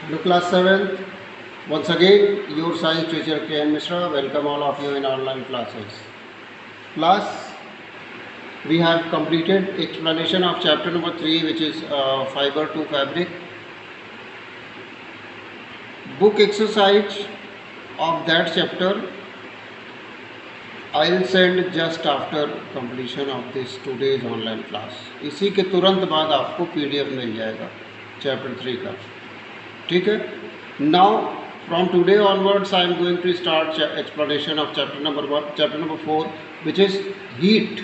Hello class 7th. Once again your science teacher K.N. Mishra. Welcome all of you in online classes. Class, we have completed explanation of chapter number 3, which is fiber to fabric. Book exercise of that chapter I will send just after completion of this today's online class. इसी के तुरंत बाद आपको PDF मिल जाएगा chapter 3 का, ठीक है. Now from today onwards I am going to start explanation of chapter number 4, which is heat.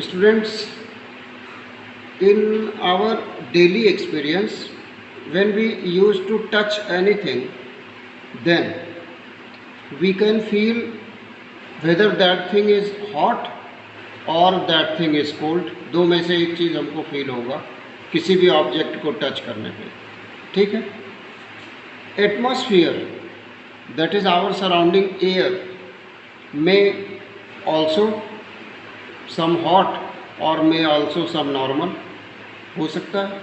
Students, in our daily experience, when we used to touch anything, then we can feel whether that thing is hot और that thing is cold. दो में से एक चीज़ हमको feel होगा किसी भी object को टच करने पे, ठीक है. Atmosphere, that is our surrounding air, में ऑल्सो सम हॉट और में ऑल्सो सम नॉर्मल हो सकता है,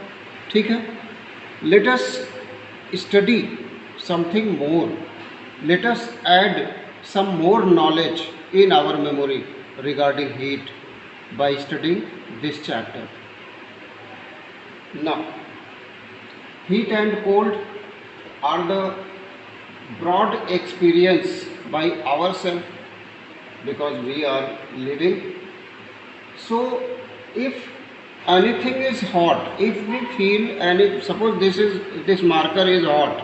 ठीक है. Let us study something more, let us add some more knowledge in our memory regarding heat by studying this chapter. Now, heat and cold are the broad experience by ourselves because we are living. So, if anything is hot, if we feel suppose this marker is hot.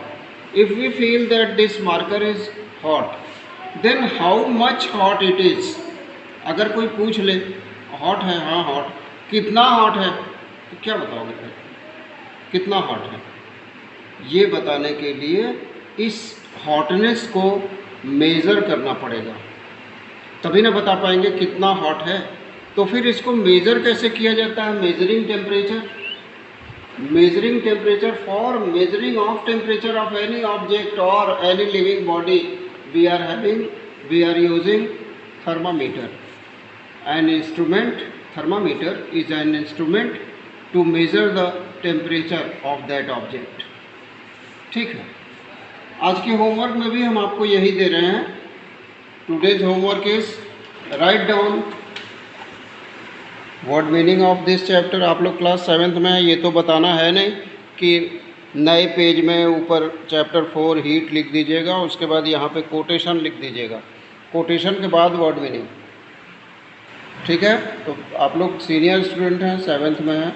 If we feel that this marker is hot, then how much hot it is? अगर कोई पूछ ले hot है, हाँ hot, कितना hot है, तो क्या बताओगे फिर कितना हॉट है? ये बताने के लिए इस हॉटनेस को मेज़र करना पड़ेगा, तभी ना बता पाएंगे कितना हॉट है. तो फिर इसको मेज़र कैसे किया जाता है? Measuring temperature. Measuring temperature, for measuring of temperature of any object or any living body, we are using thermometer. An instrument, thermometer is an instrument to measure the temperature of that object. ठीक है. आज के homework में भी हम आपको यही दे रहे हैं. Today's homework is write down what meaning of this chapter. आप लोग क्लास 7th में है, ये तो बताना है नहीं कि नए पेज में ऊपर चैप्टर 4 हीट लिख दीजिएगा, उसके बाद यहाँ पे कोटेशन लिख दीजिएगा, कोटेशन के बाद वर्ड मीनिंग, ठीक है. तो आप लोग सीनियर स्टूडेंट हैं, 7th में हैं,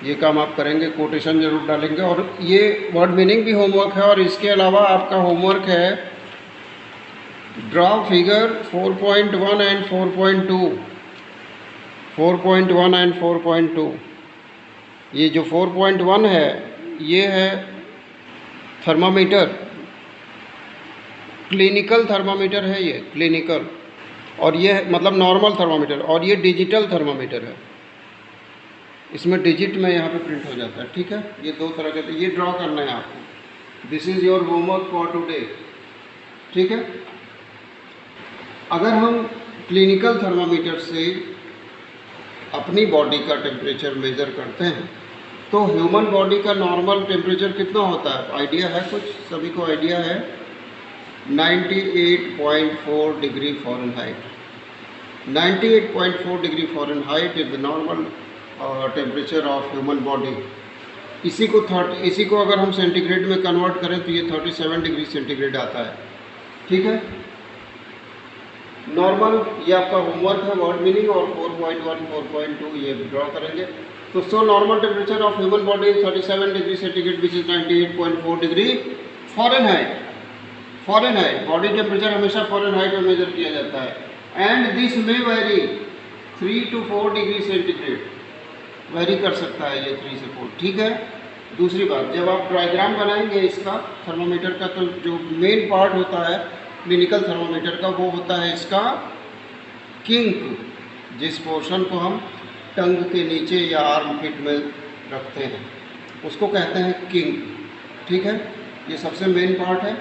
ये काम आप करेंगे, कोटेशन ज़रूर डालेंगे. और ये वर्ड मीनिंग भी होमवर्क है. और इसके अलावा आपका होमवर्क है ड्रॉ फिगर 4.1 एंड 4.2. 4.1 एंड 4.2. ये जो 4.1 है ये है थर्मामीटर, क्लिनिकल थर्मामीटर है, ये क्लिनिकल, और ये मतलब नॉर्मल थर्मामीटर, और ये डिजिटल थर्मामीटर है. इसमें डिजिट में यहाँ पे प्रिंट हो जाता है, ठीक है. ये दो तरह के, ये ड्रॉ करना है आपको. This is your homework for today, ठीक है. अगर हम क्लिनिकल थर्मामीटर से अपनी बॉडी का टेम्परेचर मेज़र करते हैं तो ह्यूमन बॉडी का नॉर्मल टेम्परेचर कितना होता है? आइडिया है कुछ? सभी को आइडिया है? 98.4 degree Fahrenheit. 98.4 degree Fahrenheit is the normal temperature of human body. इसी को अगर हम सेंटीग्रेड में कन्वर्ट करें तो ये 37 डिग्री सेंटीग्रेड आता है, ठीक है. नॉर्मल, ये आपका होमवर्क है, वर्ड मीनिंग. और 4.1 4.2 ये ड्रॉ करेंगे. तो so normal temperature of human body 37 degree centigrade which is 98.4 degree Fahrenheit. Body temperature हमेशा फ़ारेनहाइट में मेजर किया जाता है. एंड दिस में very 3 to 4 degree centigrade very कर सकता है, ये 3 से 4, ठीक है. दूसरी बात, जब आप डायग्राम बनाएंगे इसका थर्मामीटर का, तो जो मेन पार्ट होता है क्लिनिकल थर्मामीटर का वो होता है इसका किंक, जिस पोर्शन को हम टंग के नीचे या आर्म फिट में रखते हैं उसको कहते हैं किंक, ठीक है. ये सबसे मेन पार्ट है.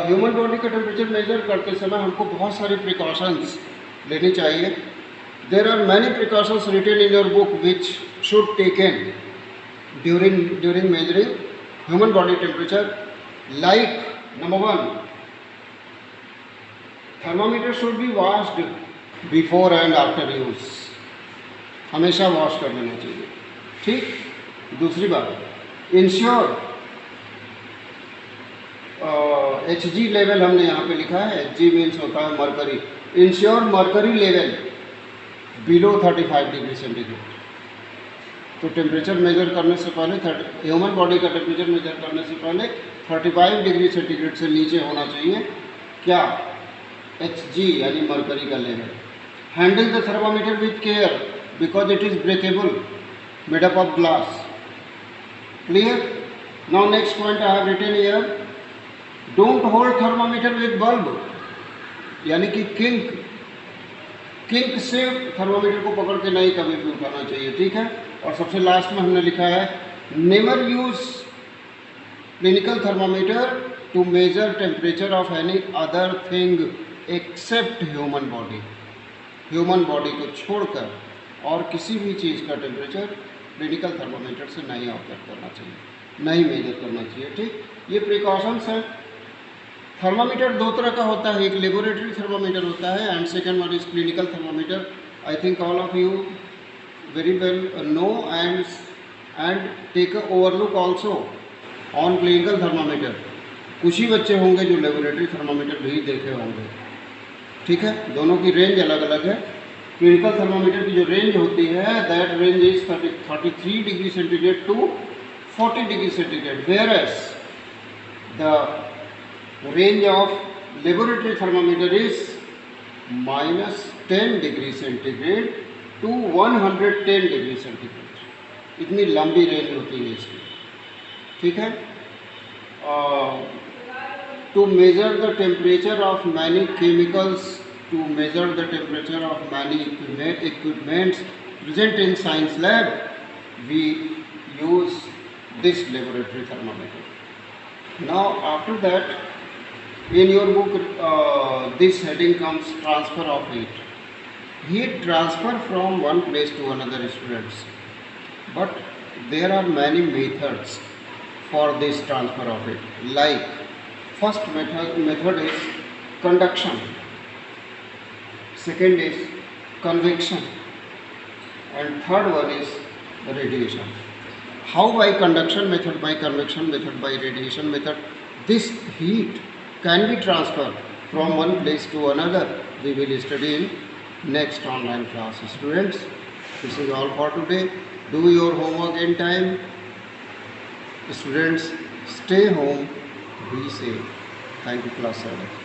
ह्यूमन बॉडी का टेम्परेचर मेजर करते समय हमको बहुत सारी प्रिकॉशंस लेनी चाहिए. There are many precautions written in your book which should taken during measuring human body temperature. Like number one, thermometer should be washed before and after use. हमेशा wash कर लेना चाहिए. ठीक. दूसरी बात, इंश्योर HG लेवल हमने यहाँ पे लिखा है. HG मीन्स होता है mercury. Ensure mercury level below 35 degree centigrade. तो टेम्परेचर मेजर करने से पहले ह्यूमन बॉडी का टेम्परेचर मेजर करने से पहले 35 डिग्री सेंटीग्रेड से नीचे होना चाहिए. क्या? HG यानी मरकरी का level. Handle the thermometer with care because it is breakable, made up of glass. Clear? Now next point I have written here, don't hold thermometer with bulb, यानी कि kink से थर्मामीटर को पकड़ के नहीं कभी भी उठाना चाहिए. ठीक है. और सबसे लास्ट में हमने लिखा है, never use clinical thermometer to measure temperature of any other thing except human body. Human body को छोड़कर और किसी भी चीज़ का टेम्परेचर क्लिनिकल थर्मामीटर से नहीं ऑब्जर्व करना चाहिए, नहीं मेजर करना चाहिए. ठीक. ये प्रिकॉशंस हैं. थर्मामीटर दो तरह का होता है, एक लेबोरेटरी थर्मामीटर होता है and second one is clinical thermometer. I think all of you very well know and take a overlook also on clinical thermometer. कुछ ही बच्चे होंगे जो लेबोरेटरी थर्मामीटर भी देखे होंगे. ठीक है. दोनों की रेंज अलग अलग है. क्लिनिकल थर्मामीटर की जो रेंज होती है that range is 33 degree centigrade to 40 degree centigrade, whereas the range of laboratory thermometer is -10 degree centigrade to 110 degree centigrade. इतनी लंबी रेंज होती है इसकी. ठीक है. To measure the temperature of many chemicals, to measure the temperature of many equipments present in science lab, we use this laboratory thermometer. Now after that, in your book this heading comes transfer of heat. Heat transfer from one place to another, students, but there are many methods for this transfer of heat. Like first method is conduction, second is convection, and third one is radiation. How by conduction method, by convection method, by radiation method this heat can be transferred from one place to another, we will study in next online class. Students, this is all for today. Do your homework in time. Students, stay home, be safe. Thank you, class 7.